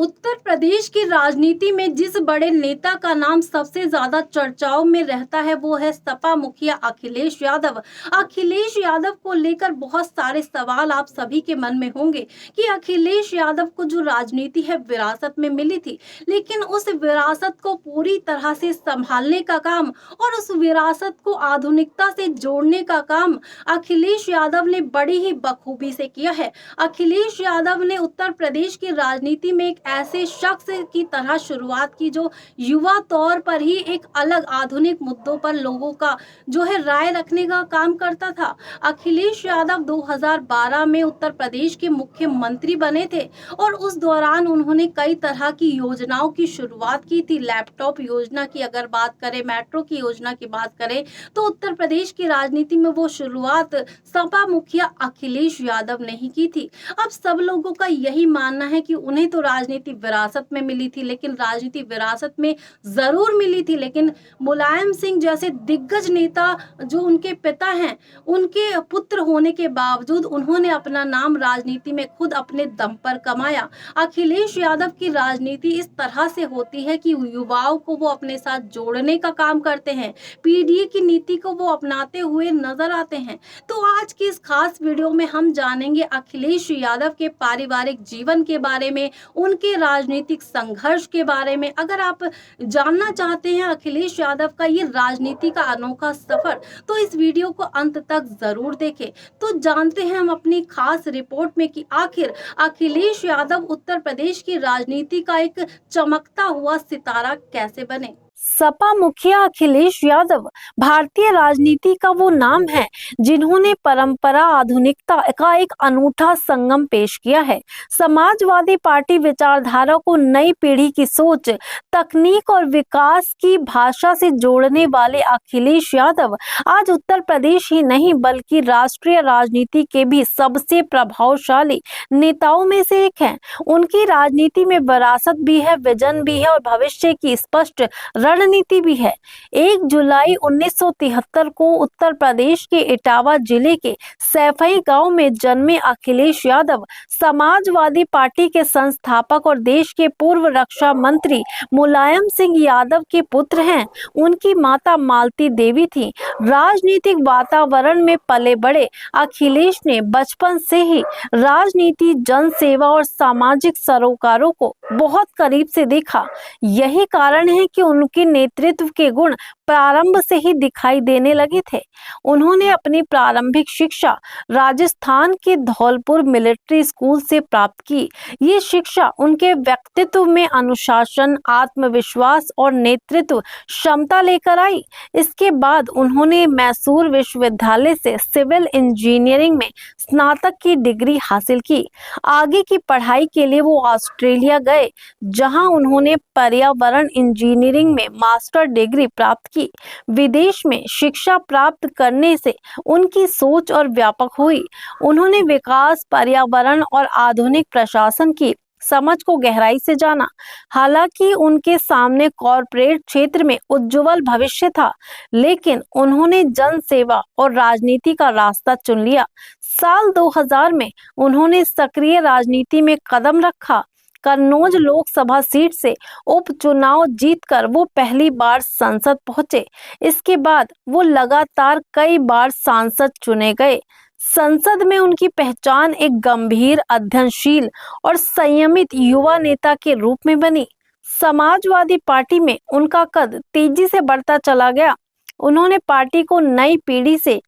उत्तर प्रदेश की राजनीति में जिस बड़े नेता का नाम सबसे ज्यादा चर्चाओं में रहता है वो है सपा मुखिया अखिलेश यादव। अखिलेश यादव को लेकर बहुत सारे सवाल आप सभी के मन में होंगे कि अखिलेश यादव को जो राजनीति है विरासत में मिली थी, लेकिन उस विरासत को पूरी तरह से संभालने का काम और उस विरासत को आधुनिकता से जोड़ने का काम अखिलेश यादव ने बड़ी ही बखूबी से किया है। अखिलेश यादव ने उत्तर प्रदेश की राजनीति में एक ऐसे शख्स की तरह शुरुआत की जो युवा तौर पर ही एक अलग आधुनिक मुद्दों पर लोगों का जो है राय रखने का काम करता था। अखिलेश यादव 2012 में उत्तर प्रदेश के मुख्यमंत्री बने थे और उस दौरान उन्होंने कई तरह की योजनाओं की शुरुआत की थी। लैपटॉप योजना की अगर बात करें, मेट्रो की योजना की बात करें, तो उत्तर प्रदेश की राजनीति में वो शुरुआत सपा मुखिया अखिलेश यादव ने ही की थी। अब सब लोगों का यही मानना है कि उन्हें तो राजनीति विरासत में मिली थी, लेकिन राजनीति विरासत में जरूर मिली थी, लेकिन मुलायम सिंह जैसे दिग्गज नेता जो उनके पिता हैं, उनके पुत्र होने के बावजूद उन्होंने अपना नाम राजनीति में खुद अपने दम पर कमाया। अखिलेश यादव की राजनीति इस तरह से होती है कि युवाओं को वो अपने साथ जोड़ने का काम करते हैं, पीडीए की नीति को वो अपनाते हुए नजर आते हैं। तो आज की इस खास वीडियो में हम जानेंगे अखिलेश यादव के पारिवारिक जीवन के बारे में, उनके राजनीतिक संघर्ष के बारे में। अगर आप जानना चाहते हैं अखिलेश यादव का ये राजनीति का अनोखा सफर, तो इस वीडियो को अंत तक जरूर देखें। तो जानते हैं हम अपनी खास रिपोर्ट में कि आखिर अखिलेश यादव उत्तर प्रदेश की राजनीति का एक चमकता हुआ सितारा कैसे बने। सपा मुखिया अखिलेश यादव भारतीय राजनीति का वो नाम है जिन्होंने परंपरा आधुनिकता का एक अनूठा संगम पेश किया है। समाजवादी पार्टी विचारधारा को नई पीढ़ी की सोच, तकनीक और विकास की भाषा से जोड़ने वाले अखिलेश यादव आज उत्तर प्रदेश ही नहीं बल्कि राष्ट्रीय राजनीति के भी सबसे प्रभावशाली नेताओं में से एक हैं। उनकी राजनीति में विरासत भी है, विजन भी है और भविष्य की स्पष्ट रणनीति भी है। 1 जुलाई 1973 को उत्तर प्रदेश के इटावा जिले के सैफई गांव में जन्मे अखिलेश यादव समाजवादी पार्टी के संस्थापक और देश के पूर्व रक्षा मंत्री मुलायम सिंह यादव के पुत्र हैं। उनकी माता मालती देवी थी। राजनीतिक वातावरण में पले बड़े अखिलेश ने बचपन से ही राजनीति, जनसेवा और सामाजिक सरोकारों को बहुत करीब से देखा। यही कारण है कि उनके नेतृत्व के गुण प्रारंभ से ही दिखाई देने लगे थे। उन्होंने अपनी प्रारंभिक शिक्षा राजस्थान के धौलपुर मिलिट्री स्कूल से प्राप्त की। ये शिक्षा उनके व्यक्तित्व में अनुशासन, आत्मविश्वास और नेतृत्व क्षमता लेकर आई। इसके बाद उन्होंने मैसूर विश्वविद्यालय से सिविल इंजीनियरिंग में स्नातक की डिग्री हासिल की। आगे की पढ़ाई के लिए वो ऑस्ट्रेलिया गए, जहां उन्होंने पर्यावरण इंजीनियरिंग में मास्टर डिग्री प्राप्त की। विदेश में शिक्षा प्राप्त करने से उनकी सोच और व्यापक हुई। उन्होंने विकास, पर्यावरण और आधुनिक प्रशासन की समझ को गहराई से जाना। हालांकि उनके सामने कॉरपोरेट क्षेत्र में उज्जवल भविष्य था, लेकिन उन्होंने जन सेवा और राजनीति का रास्ता चुन लिया। साल 2000 में उन्होंने सक्रिय राजनीति में कदम रखा। कन्नौज लोकसभा सीट से उपचुनाव जीतकर वो पहली बार संसद पहुंचे। इसके बाद वो लगातार कई बार सांसद चुने गए। संसद में उनकी पहचान एक गंभीर, अध्ययनशील और संयमित युवा नेता के रूप में बनी। समाजवादी पार्टी में उनका कद तेजी से बढ़ता चला गया। उन्होंने पार्टी को नई पीढ़ी से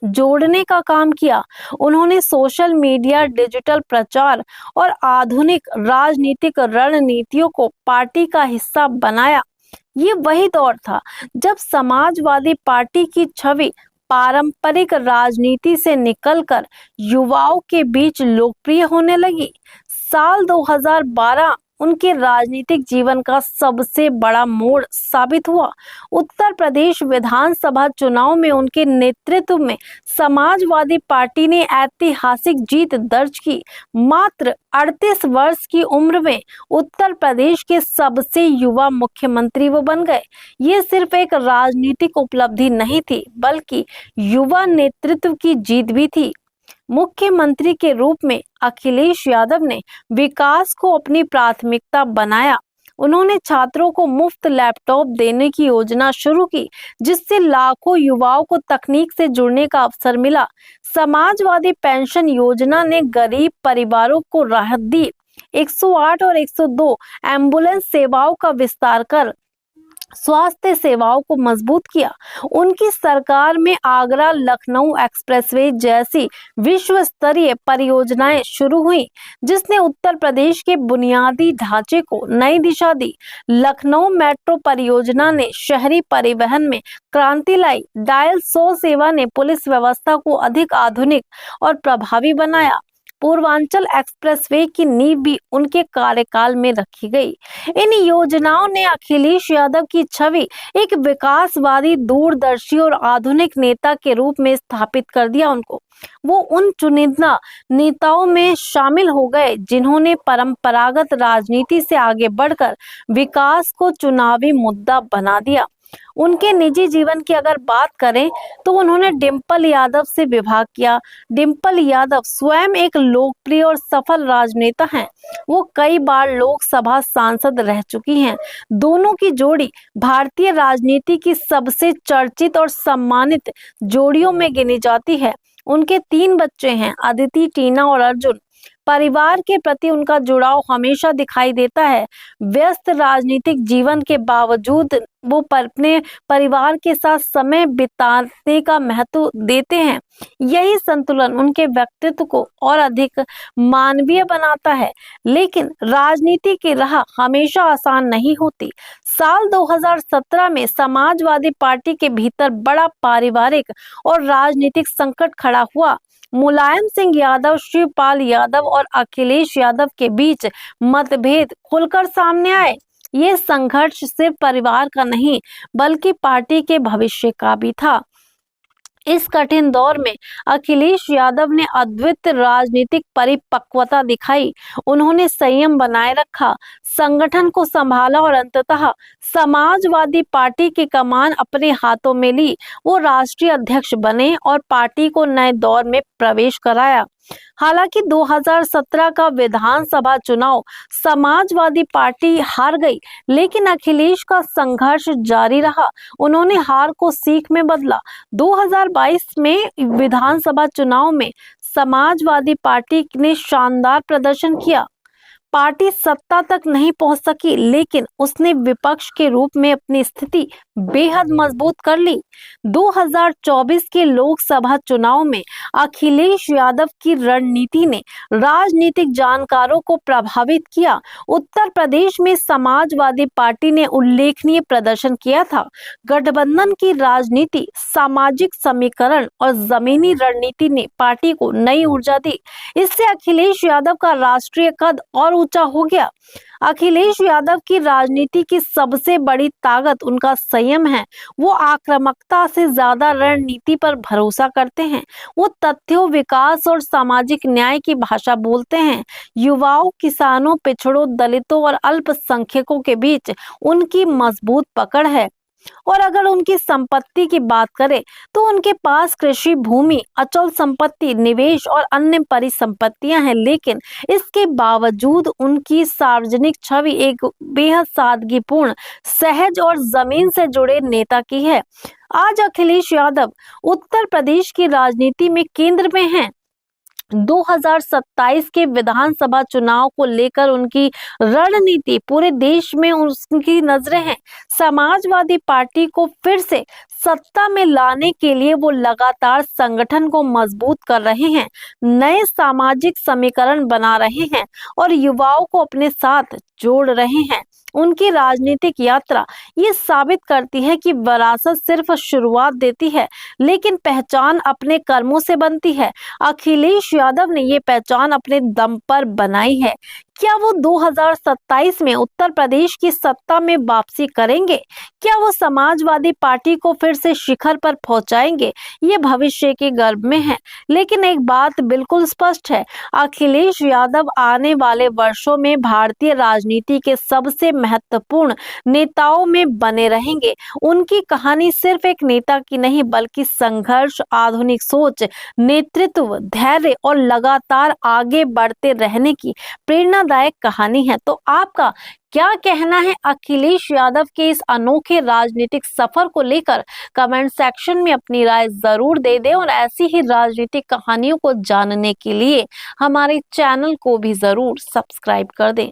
जोड़ने का काम किया। उन्होंने सोशल मीडिया, डिजिटल प्रचार और आधुनिक राजनीतिक रणनीतियों को पार्टी का हिस्सा बनाया। ये वही दौर था जब समाजवादी पार्टी की छवि पारंपरिक राजनीति से निकलकर युवाओं के बीच लोकप्रिय होने लगी। साल 2012 उनके राजनीतिक जीवन का सबसे बड़ा मोड़ साबित हुआ। उत्तर प्रदेश विधानसभा चुनाव में उनके नेतृत्व में समाजवादी पार्टी ने ऐतिहासिक जीत दर्ज की। मात्र 38 वर्ष की उम्र में उत्तर प्रदेश के सबसे युवा मुख्यमंत्री वो बन गए। ये सिर्फ एक राजनीतिक उपलब्धि नहीं थी, बल्कि युवा नेतृत्व की जीत भी थी। मुख्यमंत्री के रूप में अखिलेश यादव ने विकास को अपनी प्राथमिकता बनाया। उन्होंने छात्रों को मुफ्त लैपटॉप देने की योजना शुरू की, जिससे लाखों युवाओं को तकनीक से जुड़ने का अवसर मिला। समाजवादी पेंशन योजना ने गरीब परिवारों को राहत दी। 108 और 102 एम्बुलेंस सेवाओं का विस्तार कर स्वास्थ्य सेवाओं को मजबूत किया। उनकी सरकार में आगरा लखनऊ एक्सप्रेसवे जैसी विश्व स्तरीय परियोजनाएं शुरू हुई, जिसने उत्तर प्रदेश के बुनियादी ढांचे को नई दिशा दी। लखनऊ मेट्रो परियोजना ने शहरी परिवहन में क्रांति लाई। डायल 100 सेवा ने पुलिस व्यवस्था को अधिक आधुनिक और प्रभावी बनाया। पूर्वांचल एक्सप्रेसवे की नींव भी उनके कार्यकाल में रखी गई। इन योजनाओं ने अखिलेश यादव की छवि एक विकासवादी, दूरदर्शी और आधुनिक नेता के रूप में स्थापित कर दिया उनको। वो उन चुनिंदा नेताओं में शामिल हो गए जिन्होंने परंपरागत राजनीति से आगे बढ़कर विकास को चुनावी मुद्दा बना दिया। उनके निजी जीवन की अगर बात करें तो उन्होंने डिंपल यादव से विवाह किया। डिंपल यादव स्वयं एक लोकप्रिय और सफल राजनेता हैं। वो कई बार लोकसभा सांसद रह चुकी हैं। दोनों की जोड़ी भारतीय राजनीति की सबसे चर्चित और सम्मानित जोड़ियों में गिनी जाती है। उनके 3 बच्चे हैं, अदिति, टीना और अर्जुन। परिवार के प्रति उनका जुड़ाव हमेशा दिखाई देता है। व्यस्त राजनीतिक जीवन के बावजूद वो अपने परिवार के साथ समय बिताने का महत्व देते हैं। यही संतुलन उनके व्यक्तित्व को और अधिक मानवीय बनाता है। लेकिन राजनीति की राह हमेशा आसान नहीं होती। साल 2017 में समाजवादी पार्टी के भीतर बड़ा पारिवारिक और राजनीतिक संकट खड़ा हुआ। मुलायम सिंह यादव, शिवपाल यादव और अखिलेश यादव के बीच मतभेद खुलकर सामने आए। ये संघर्ष सिर्फ परिवार का नहीं बल्कि पार्टी के भविष्य का भी था। इस कठिन दौर में अखिलेश यादव ने अद्वितीय राजनीतिक परिपक्वता दिखाई। उन्होंने संयम बनाए रखा, संगठन को संभाला और अंततः समाजवादी पार्टी की कमान अपने हाथों में ली। वो राष्ट्रीय अध्यक्ष बने और पार्टी को नए दौर में प्रवेश कराया। हालांकि 2017 का विधानसभा चुनाव समाजवादी पार्टी हार गई, लेकिन अखिलेश का संघर्ष जारी रहा। उन्होंने हार को सीख में बदला। 2022 में विधानसभा चुनाव में समाजवादी पार्टी ने शानदार प्रदर्शन किया। पार्टी सत्ता तक नहीं पहुंच सकी, लेकिन उसने विपक्ष के रूप में अपनी स्थिति बेहद मजबूत कर ली। 2024 के लोकसभा चुनाव में अखिलेश यादव की रणनीति ने राजनीतिक जानकारों को प्रभावित किया। उत्तर प्रदेश में समाजवादी पार्टी ने उल्लेखनीय प्रदर्शन किया था। गठबंधन की राजनीति, सामाजिक समीकरण और जमीनी रणनीति ने पार्टी को नई ऊर्जा दी। इससे अखिलेश यादव का राष्ट्रीय कद और ऊंचा हो गया। अखिलेश यादव की राजनीति की सबसे बड़ी ताकत उनका संयम है। वो आक्रामकता से ज्यादा रणनीति पर भरोसा करते हैं। वो तथ्यों, विकास और सामाजिक न्याय की भाषा बोलते हैं। युवाओं, किसानों, पिछड़ों, दलितों और अल्पसंख्यकों के बीच उनकी मजबूत पकड़ है। और अगर उनकी संपत्ति की बात करें तो उनके पास कृषि भूमि, अचल संपत्ति, निवेश और अन्य परिसंपत्तियां हैं, लेकिन इसके बावजूद उनकी सार्वजनिक छवि एक बेहद सादगीपूर्ण, सहज और जमीन से जुड़े नेता की है। आज अखिलेश यादव उत्तर प्रदेश की राजनीति में केंद्र में हैं। 2027 के विधानसभा चुनाव को लेकर उनकी रणनीति पूरे देश में उनकी नजरें हैं। समाजवादी पार्टी को फिर से सत्ता में लाने के लिए वो लगातार संगठन को मजबूत कर रहे हैं, नए सामाजिक समीकरण बना रहे हैं और युवाओं को अपने साथ जोड़ रहे हैं। उनकी राजनीतिक यात्रा ये साबित करती है कि विरासत सिर्फ शुरुआत देती है, लेकिन पहचान अपने कर्मों से बनती है। अखिलेश यादव ने ये पहचान अपने दम पर बनाई है। क्या वो 2027 में उत्तर प्रदेश की सत्ता में वापसी करेंगे? क्या वो समाजवादी पार्टी को फिर से शिखर पर पहुंचाएंगे? ये भविष्य के गर्भ में है, लेकिन एक बात बिल्कुल स्पष्ट है, अखिलेश यादव आने वाले वर्षों में भारतीय राजनीति के सबसे महत्वपूर्ण नेताओं में बने रहेंगे। उनकी कहानी सिर्फ एक नेता की नहीं, बल्कि संघर्ष, आधुनिक सोच, नेतृत्व, धैर्य और लगातार आगे बढ़ते रहने की प्रेरणादायक कहानी है। तो आपका क्या कहना है अखिलेश यादव के इस अनोखे राजनीतिक सफर को लेकर? कमेंट सेक्शन में अपनी राय जरूर दे दें और ऐसी ही राजनीतिक कहानियों को जानने के लिए हमारे चैनल को भी जरूर सब्सक्राइब कर दें।